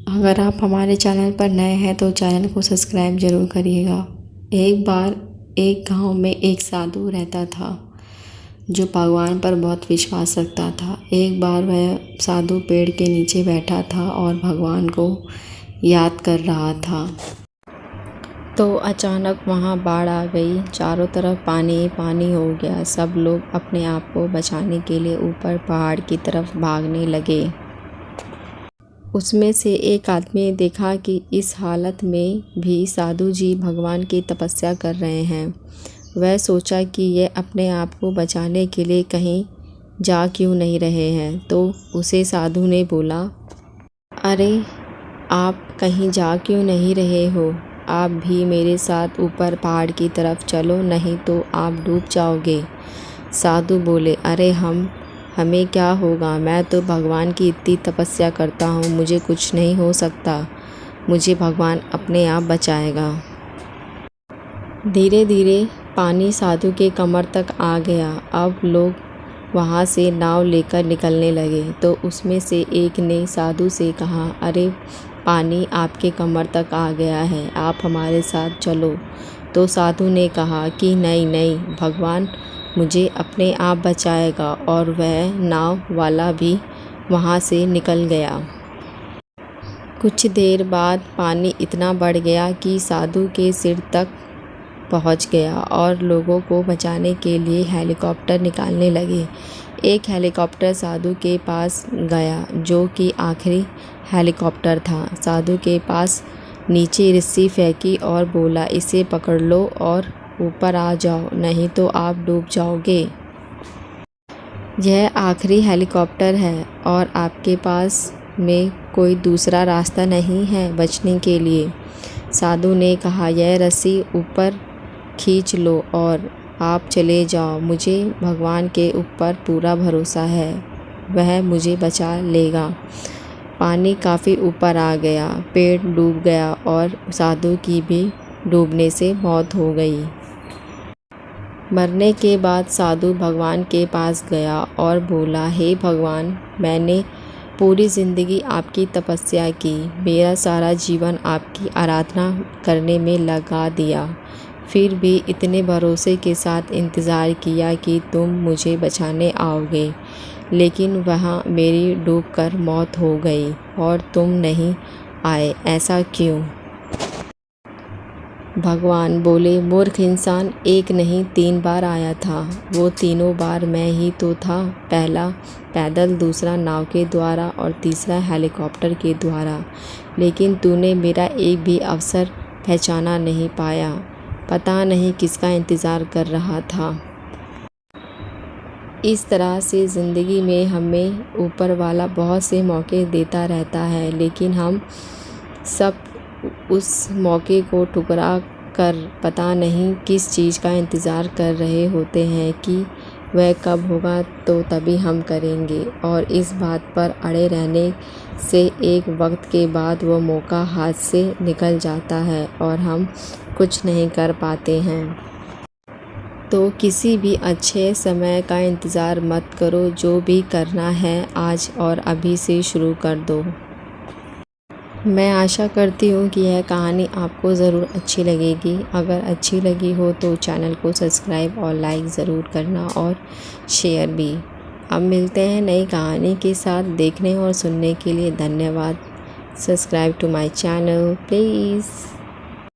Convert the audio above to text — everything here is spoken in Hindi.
अगर आप हमारे चैनल पर नए हैं तो चैनल को सब्सक्राइब ज़रूर करिएगा। एक बार एक गांव में एक साधु रहता था जो भगवान पर बहुत विश्वास रखता था। एक बार वह साधु पेड़ के नीचे बैठा था और भगवान को याद कर रहा था। तो अचानक वहाँ बाढ़ आ गई। चारों तरफ पानी ही पानी हो गया। सब लोग अपने आप को बचाने के लिए ऊपर पहाड़ की तरफ भागने लगे। उसमें से एक आदमी ने देखा कि इस हालत में भी साधु जी भगवान की तपस्या कर रहे हैं। वह सोचा कि ये अपने आप को बचाने के लिए कहीं जा क्यों नहीं रहे हैं। तो उसे साधु ने बोला, अरे आप कहीं जा क्यों नहीं रहे हो? आप भी मेरे साथ ऊपर पहाड़ की तरफ चलो, नहीं तो आप डूब जाओगे। साधु बोले, अरे हमें क्या होगा? मैं तो भगवान की इतनी तपस्या करता हूँ, मुझे कुछ नहीं हो सकता। मुझे भगवान अपने आप बचाएगा। धीरे धीरे पानी साधु के कमर तक आ गया। अब लोग वहाँ से नाव लेकर निकलने लगे। तो उसमें से एक ने साधु से कहा, अरे पानी आपके कमर तक आ गया है, आप हमारे साथ चलो। तो साधु ने कहा कि नहीं, भगवान मुझे अपने आप बचाएगा। और वह नाव वाला भी वहाँ से निकल गया। कुछ देर बाद पानी इतना बढ़ गया कि साधु के सिर तक पहुँच गया और लोगों को बचाने के लिए हेलीकॉप्टर निकालने लगे। एक हेलीकॉप्टर साधु के पास गया, जो कि आखिरी हेलीकॉप्टर था। साधु के पास नीचे रस्सी फेंकी और बोला, इसे पकड़ लो और ऊपर आ जाओ, नहीं तो आप डूब जाओगे। यह आखिरी हेलीकॉप्टर है और आपके पास में कोई दूसरा रास्ता नहीं है बचने के लिए। साधु ने कहा, यह रस्सी ऊपर खींच लो और आप चले जाओ। मुझे भगवान के ऊपर पूरा भरोसा है, वह मुझे बचा लेगा। पानी काफ़ी ऊपर आ गया, पेड़ डूब गया और साधु की भी डूबने से मौत हो गई। मरने के बाद साधु भगवान के पास गया और बोला, हे भगवान, मैंने पूरी ज़िंदगी आपकी तपस्या की, मेरा सारा जीवन आपकी आराधना करने में लगा दिया, फिर भी इतने भरोसे के साथ इंतज़ार किया कि तुम मुझे बचाने आओगे, लेकिन वहाँ मेरी डूबकर मौत हो गई और तुम नहीं आए, ऐसा क्यों? भगवान बोले, मूर्ख इंसान, एक नहीं 3 बार आया था। वो तीनों बार मैं ही तो था। पहला पैदल, दूसरा नाव के द्वारा और तीसरा हेलीकॉप्टर के द्वारा। लेकिन तूने मेरा एक भी अवसर पहचाना नहीं पाया। पता नहीं किसका इंतज़ार कर रहा था। इस तरह से ज़िंदगी में हमें ऊपर वाला बहुत से मौके देता रहता है, लेकिन हम सब उस मौके को ठुकरा कर पता नहीं किस चीज़ का इंतज़ार कर रहे होते हैं कि वह कब होगा, तो तभी हम करेंगे। और इस बात पर अड़े रहने से एक वक्त के बाद वो मौका हाथ से निकल जाता है और हम कुछ नहीं कर पाते हैं। तो किसी भी अच्छे समय का इंतज़ार मत करो, जो भी करना है आज और अभी से शुरू कर दो। मैं आशा करती हूँ कि यह कहानी आपको ज़रूर अच्छी लगेगी। अगर अच्छी लगी हो तो चैनल को सब्सक्राइब और लाइक ज़रूर करना और शेयर भी। अब मिलते हैं नई कहानी के साथ। देखने और सुनने के लिए धन्यवाद। Subscribe to my channel please.